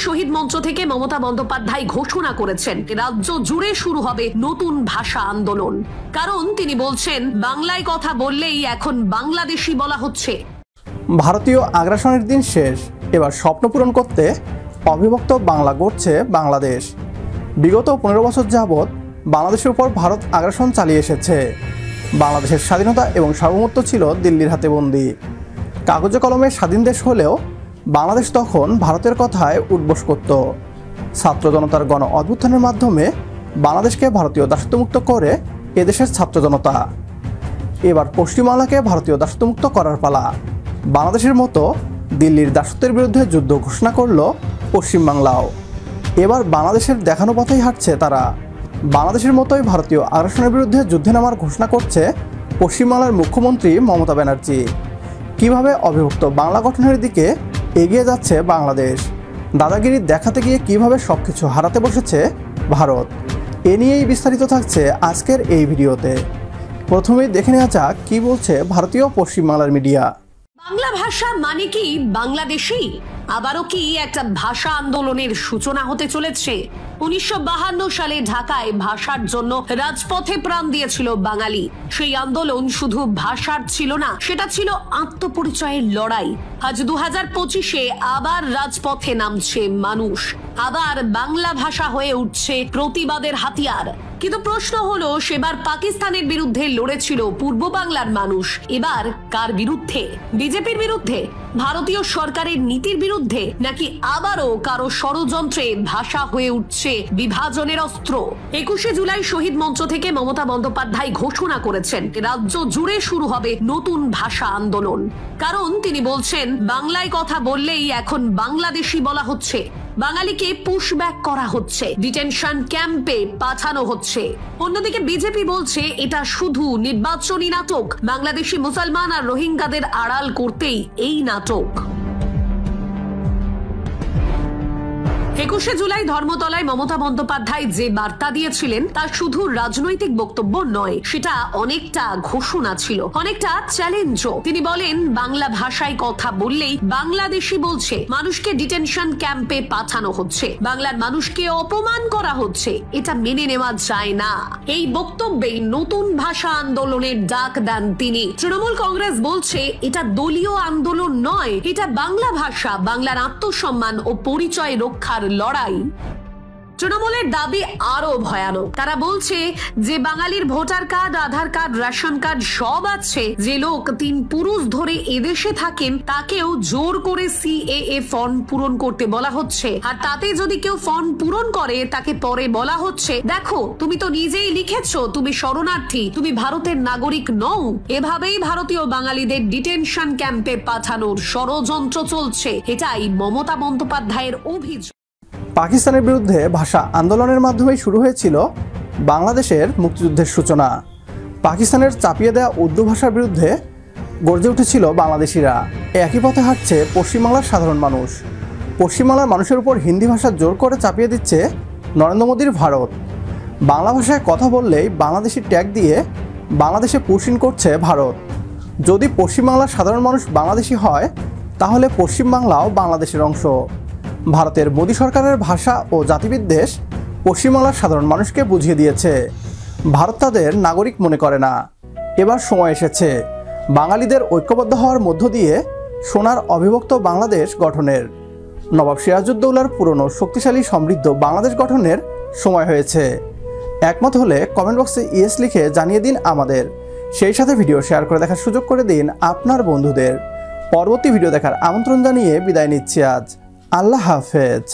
শহীদ মঞ্চ থেকে মমতা বন্দ্যোপাধ্যায় ঘোষণা করেছেন রাজ্য জুড়ে শুরু হবে নতুন ভাষা আন্দোলন। কারণ তিনি বলছেন বাংলায় কথা বললেই এখন বাংলাদেশি বলা হচ্ছে। ভারতীয় আগ্রাসনের দিন শেষ, এবার স্বপ্ন পূরণ করতে অবিভক্ত বাংলা গড়ছে বাংলাদেশ। বিগত 15 বছর যাবৎ বাংলাদেশের উপর ভারত আগ্রাসন চালিয়ে এসেছে। বাংলাদেশের স্বাধীনতা এবং সার্বভৌমত্ব ছিল দিল্লির হাতে বন্দী। কাগজে কলমে স্বাধীন দেশ হলেও বাংলাদেশ তখন ভারতের কথায় উঠবোস করত। ছাত্র জনতার গণ অভ্যুত্থানের মাধ্যমে বাংলাদেশকে ভারতীয় দাসত্বমুক্ত করে এদেশের ছাত্র জনতা। এবার পশ্চিমবাংলাকে ভারতীয় দাসত্বমুক্ত করার পালা। বাংলাদেশের মতো দিল্লির দাসত্বের বিরুদ্ধে যুদ্ধ ঘোষণা করল পশ্চিমবাংলাও। এবার বাংলাদেশের দেখানো পথেই হাঁটছে তারা। বাংলাদেশের মতোই ভারতীয় আগ্রাসনের বিরুদ্ধে যুদ্ধে নামার ঘোষণা করছে পশ্চিমবাংলার মুখ্যমন্ত্রী মমতা ব্যানার্জি। কিভাবে অবিভক্ত বাংলা গঠনের দিকে এগিয়ে যাচ্ছে বাংলাদেশ, দাদাগিরি দেখাতে গিয়ে কিভাবে সবকিছু হারাতে বসেছে ভারত, এ নিয়েই বিস্তারিত থাকছে আজকের এই ভিডিওতে। প্রথমেই দেখে নেওয়া যাক কি বলছে ভারতীয় পশ্চিমবাংলার মিডিয়া। বাংলা ভাষা মানে কি বাংলাদেশি? আবারও কি একটা ভাষা আন্দোলনের সূচনা হতে চলেছে? 1952 সালে ঢাকায় ভাষার জন্য রাজপথে প্রাণ দিয়েছিল বাঙালি। সেই আন্দোলন শুধু ভাষার ছিল না, সেটা ছিল আত্মপরিচয়ের লড়াই। আজ 2025-এ আবার রাজপথে নামছে মানুষ, আবার বাংলা ভাষা হয়ে উঠছে প্রতিবাদের হাতিয়ার। কিন্তু প্রশ্ন হলো, সেবার পাকিস্তানের বিরুদ্ধে লড়েছিল পূর্ব বাংলার মানুষ, এবার কার বিরুদ্ধে? বিজেপির বিরুদ্ধে, ভারতীয় সরকারের নীতির বিরুদ্ধে, নাকি আবারও কারো ষড়যন্ত্রে ভাষা হয়ে উঠছে বিভাজনের অস্ত্র? 21শে জুলাই শহীদ মঞ্চ থেকে মমতা বন্দ্যোপাধ্যায় ঘোষণা করেছেন রাজ্য জুড়ে শুরু হবে নতুন ভাষা আন্দোলন। কারণ তিনি বলছেন বাংলায় কথা বললেই এখন বাংলাদেশি বলা হচ্ছে, বাঙালিকে পুশব্যাক করা হচ্ছে, ডিটেনশন ক্যাম্পে পাঠানো হচ্ছে। অন্যদিকে বিজেপি বলছে এটা শুধু নির্বাচনী নাটক, বাংলাদেশি মুসলমান আর রোহিঙ্গাদের আড়াল করতেই এই নাটক। 21শে জুলাই ধর্মতলায় মমতা বন্দ্যোপাধ্যায় যে বার্তা দিয়েছিলেন তা শুধু রাজনৈতিক বক্তব্য নয়, সেটা অনেকটা ঘোষণা ছিল, অনেকটা চ্যালেঞ্জও। তিনি বলেন বাংলা ভাষায় কথা বললেই বাংলাদেশি বলছে, মানুষকে ডিটেনশন ক্যাম্পে পাঠানো হচ্ছে, বাংলার মানুষকে অপমান করা হচ্ছে, এটা মেনে নেওয়া যায় না। এই বক্তব্যেই নতুন ভাষা আন্দোলনের ডাক দেন তিনি। তৃণমূল কংগ্রেস বলছে এটা দলীয় আন্দোলন নয়, এটা বাংলা ভাষা, বাংলার আত্মসম্মান ও পরিচয় রক্ষার লড়াই। তৃণমূলের দাবি আরো ভয়ানক। তারা বলছে যে বাঙালির ভোটার কার্ড, আধার কার্ড, রেশন কার্ড সব আছে, যে লোক 3 পুরুষ ধরে এদেশে থাকেন তাকেও জোর করে সিএএ ফর্ম পূরণ করতে বলা হচ্ছে। আর তাতে যদি কেউ ফর্ম পূরণ করে তাকে পরে বলা হচ্ছে, দেখো তুমি তো নিজেই লিখেছো তুমি শরণার্থী, তুমি ভারতের নাগরিক নও। এভাবেই ভারতীয় বাঙালিদের ডিটেনশন ক্যাম্পে পাঠানোর ষড়যন্ত্র চলছে। এটাই মমতা বন্দ্যোপাধ্যায়ের অভিযোগ। পাকিস্তানের বিরুদ্ধে ভাষা আন্দোলনের মাধ্যমেই শুরু হয়েছিল বাংলাদেশের মুক্তিযুদ্ধের সূচনা। পাকিস্তানের চাপিয়ে দেওয়া উর্দু ভাষার বিরুদ্ধে গর্জে উঠেছিল বাংলাদেশিরা। একই পথে হাঁটছে পশ্চিমবাংলার সাধারণ মানুষ। পশ্চিমবাংলার মানুষের উপর হিন্দি ভাষা জোর করে চাপিয়ে দিচ্ছে নরেন্দ্র মোদীর ভারত। বাংলা ভাষায় কথা বললেই বাংলাদেশি ট্যাগ দিয়ে বাংলাদেশে পুশিং করছে ভারত। যদি পশ্চিমবাংলার সাধারণ মানুষ বাংলাদেশি হয় তাহলে পশ্চিমবাংলাও বাংলাদেশের অংশ। ভারতের মোদী সরকারের ভাষা ও জাতিবিদ্বেষ পশ্চিমবাংলার সাধারণ মানুষকে বুঝিয়ে দিয়েছে। ভারত তাদের নাগরিক মনে করে না। এবার সময় এসেছে বাঙালিদের ঐক্যবদ্ধ হওয়ার মধ্য দিয়ে সোনার অবিভক্ত বাংলাদেশ গঠনের। নবাব সিরাজউদ্দৌলার পুরনো শক্তিশালী সমৃদ্ধ বাংলাদেশ গঠনের সময় হয়েছে। একমত হলে কমেন্ট বক্সে ইয়েস লিখে জানিয়ে দিন আমাদের। সেই সাথে ভিডিও শেয়ার করে দেখার সুযোগ করে দিন আপনার বন্ধুদের। পরবর্তী ভিডিও দেখার আমন্ত্রণ জানিয়ে বিদায় নিচ্ছি আজ। আল্লাহ হাফেজ।